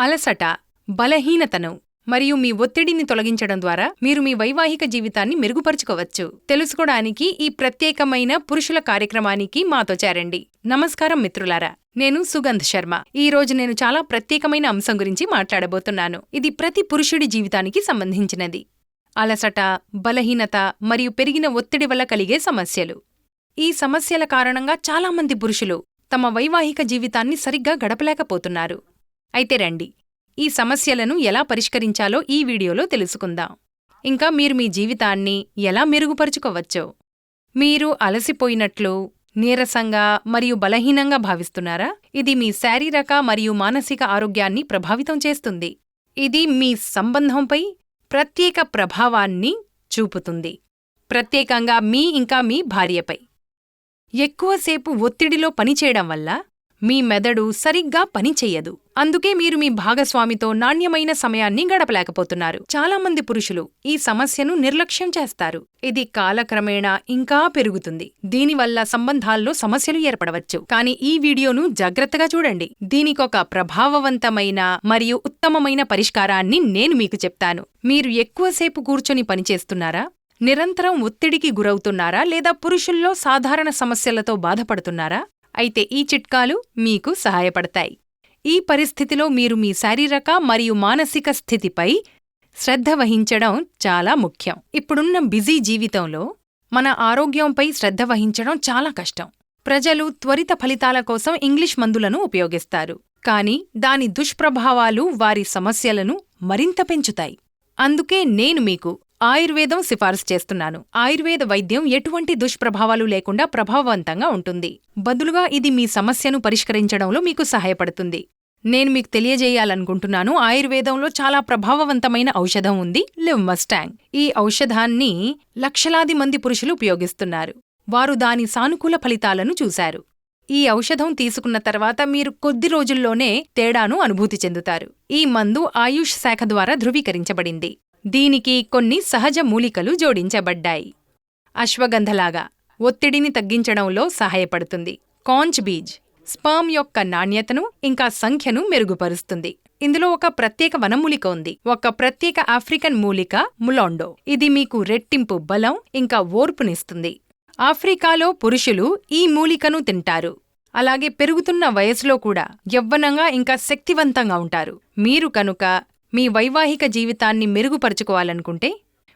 అలసట, బలహీనతను మరియు మీ ఒత్తిడిని తొలగించడం ద్వారా మీరు మీ వైవాహిక జీవితాన్ని మెరుగుపరుచుకోవచ్చు. తెలుసుకోవడానికి ఈ ప్రత్యేకమైన పురుషుల కార్యక్రమానికి మాతో చేరండి. నమస్కారం మిత్రులారా, నేను సుగంధ్ శర్మ. ఈ రోజు నేను చాలా ప్రత్యేకమైన అంశం గురించి మాట్లాడబోతున్నాను. ఇది ప్రతి పురుషుడి జీవితానికి సంబంధించినది. అలసట, బలహీనత మరియు పెరిగిన ఒత్తిడి వల్ల కలిగే సమస్యలు. ఈ సమస్యల కారణంగా చాలామంది పురుషులు తమ వైవాహిక జీవితాన్ని సరిగ్గా గడపలేకపోతున్నారు. అయితే రండి, ఈ సమస్యలను ఎలా పరిష్కరించాలో ఈ వీడియోలో తెలుసుకుందాం. ఇంకా మీరు మీ జీవితాన్ని ఎలా మెరుగుపరుచుకోవచ్చో. మీరు అలసిపోయినట్లు, నీరసంగా మరియు బలహీనంగా భావిస్తున్నారా? ఇది మీ శారీరక మరియు మానసిక ఆరోగ్యాన్ని ప్రభావితం చేస్తుంది. ఇది మీ సంబంధంపై ప్రత్యేక ప్రభావాన్ని చూపుతుంది, ప్రత్యేకంగా మీ భార్యపై. ఎక్కువసేపు ఒత్తిడిలో పనిచేయడం వల్ల మీ మెదడు సరిగ్గా పనిచెయ్యదు. అందుకే మీరు మీ భాగస్వామితో నాణ్యమైన సమయాన్ని గడపలేకపోతున్నారు. చాలామంది పురుషులు ఈ సమస్యను నిర్లక్ష్యం చేస్తారు. ఇది కాలక్రమేణా ఇంకా పెరుగుతుంది. దీనివల్ల సంబంధాల్లో సమస్యలు ఏర్పడవచ్చు. కానీ ఈ వీడియోను జాగ్రత్తగా చూడండి. దీనికొక ప్రభావవంతమైన మరియు ఉత్తమమైన పరిష్కారాన్ని నేను మీకు చెప్తాను. మీరు ఎక్కువసేపు కూర్చొని పనిచేస్తున్నారా? నిరంతరం ఒత్తిడికి గురవుతున్నారా? లేదా పురుషుల్లో సాధారణ సమస్యలతో బాధపడుతున్నారా? అయితే ఈ చిట్కాలు మీకు సహాయపడతాయి. ఈ పరిస్థితిలో మీరు మీ శారీరక మరియు మానసిక స్థితిపై శ్రద్ధ వహించడం చాలా ముఖ్యం. ఇప్పుడున్న బిజీ జీవితంలో మన ఆరోగ్యంపై శ్రద్ధ వహించడం చాలా కష్టం. ప్రజలు త్వరిత ఫలితాల కోసం ఇంగ్లీష్ మందులను ఉపయోగిస్తారు. కానీ దాని దుష్ప్రభావాలు వారి సమస్యలను మరింత పెంచుతాయి. అందుకే నేను మీకు ఆయుర్వేదం సిఫార్సు చేస్తున్నాను. ఆయుర్వేద వైద్యం ఎటువంటి దుష్ప్రభావాలు లేకుండా ప్రభావవంతంగా ఉంటుంది. బదులుగా ఇది మీ సమస్యను పరిష్కరించడంలో మీకు సహాయపడుతుంది. నేను మీకు తెలియజేయాలనుకుంటున్నాను, ఆయుర్వేదంలో చాలా ప్రభావవంతమైన ఔషధం ఉంది, లివ్మస్టాంగ్. ఈ ఔషధాన్ని లక్షలాది మంది పురుషులు ఉపయోగిస్తున్నారు. వారు దాని సానుకూల ఫలితాలను చూశారు. ఈ ఔషధం తీసుకున్న తర్వాత మీరు కొద్ది రోజుల్లోనే తేడాను అనుభూతి చెందుతారు. ఈ మందు ఆయుష్ శాఖ ద్వారా ధృవీకరించబడింది. దీనికి కొన్ని సహజ మూలికలు జోడించబడ్డాయి. అశ్వగంధలాగా ఒత్తిడిని తగ్గించడంలో సహాయపడుతుంది. కాంచ్ బీజ్ స్పర్మ్ యొక్క నాణ్యతను ఇంకా సంఖ్యను మెరుగుపరుస్తుంది. ఇందులో ఒక ప్రత్యేక వనమూలిక ఉంది, ఒక ప్రత్యేక ఆఫ్రికన్ మూలిక ములాండో. ఇది మీకు రెట్టింపు బలం ఇంకా ఓర్పునిస్తుంది. ఆఫ్రికాలో పురుషులు ఈ మూలికను తింటారు. అలాగే పెరుగుతున్న వయసులో కూడా యవ్వనంగా ఇంకా శక్తివంతంగా ఉంటారు. మీరు కనుక మీ వైవాహిక జీవితాన్ని మెరుగుపరుచుకోవాలనుకుంటే,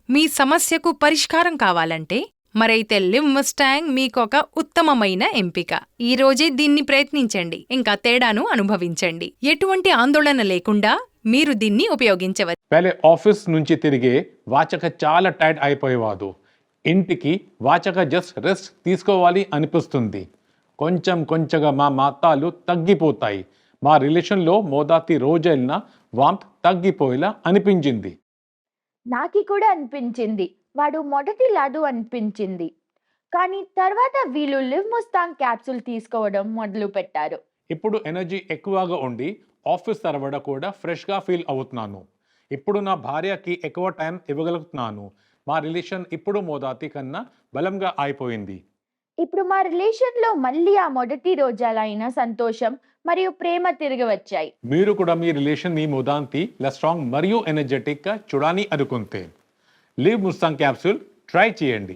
మీ సమస్యకు పరిష్కారం కావాలంటే, మరైతే లివ్మస్టాంగ్ మీకొక ఉత్తమమైన ఎంపిక. ఈరోజే దీన్ని ప్రయత్నించండి, ఇంకా తేడాను అనుభవించండి. ఎటువంటి ఆందోళన లేకుండా మీరు దీన్ని ఉపయోగించవచ్చు. పहले ఆఫీస్ నుంచి తిరిగే వాచక చాలా టైర్డ్ అయిపోయేవాడు. ఇంటికి వాచక జస్ట్ రెస్ట్ తీసుకోవాలి అనిపిస్తుంది. కొంచెంగా మా మాతాలు తగ్గిపోతాయి. మా రిలేషన్లో మోదాతి రోజైన వాంత్ తగ్గిపోయేలా అనిపించింది. నాకి కూడా అనిపించింది. వాడు మొదటి లాడు అనిపించింది. కానీ తర్వాత వీళ్ళు లివ్మస్టాంగ్ క్యాప్సూల్ తీసుకోవడం మొదలు పెట్టారు. ఇప్పుడు ఎనర్జీ ఎక్కువగా ఉండి ఆఫీస్ తర్వాత కూడా ఫ్రెష్గా ఫీల్ అవుతున్నాను. ఇప్పుడు నా భార్యకి ఎక్కువ టైం ఇవ్వగలుగుతున్నాను. మా రిలేషన్ ఇప్పుడు మోదాతి కన్నా బలంగా అయిపోయింది. ఇప్పుడు మా రిలేషన్లో మళ్ళీ ఆ మొదటి రోజాలైన సంతోషం మరియు ప్రేమ తిరిగి వచ్చాయి. మీరు కూడా మీ రిలేషన్ ని మోదాంతి స్ట్రాంగ్ మరియు ఎనర్జెటిక్ గా చూడాలని అనుకుంటే లివ్మస్టాంగ్ క్యాప్సూల్ ట్రై చేయండి.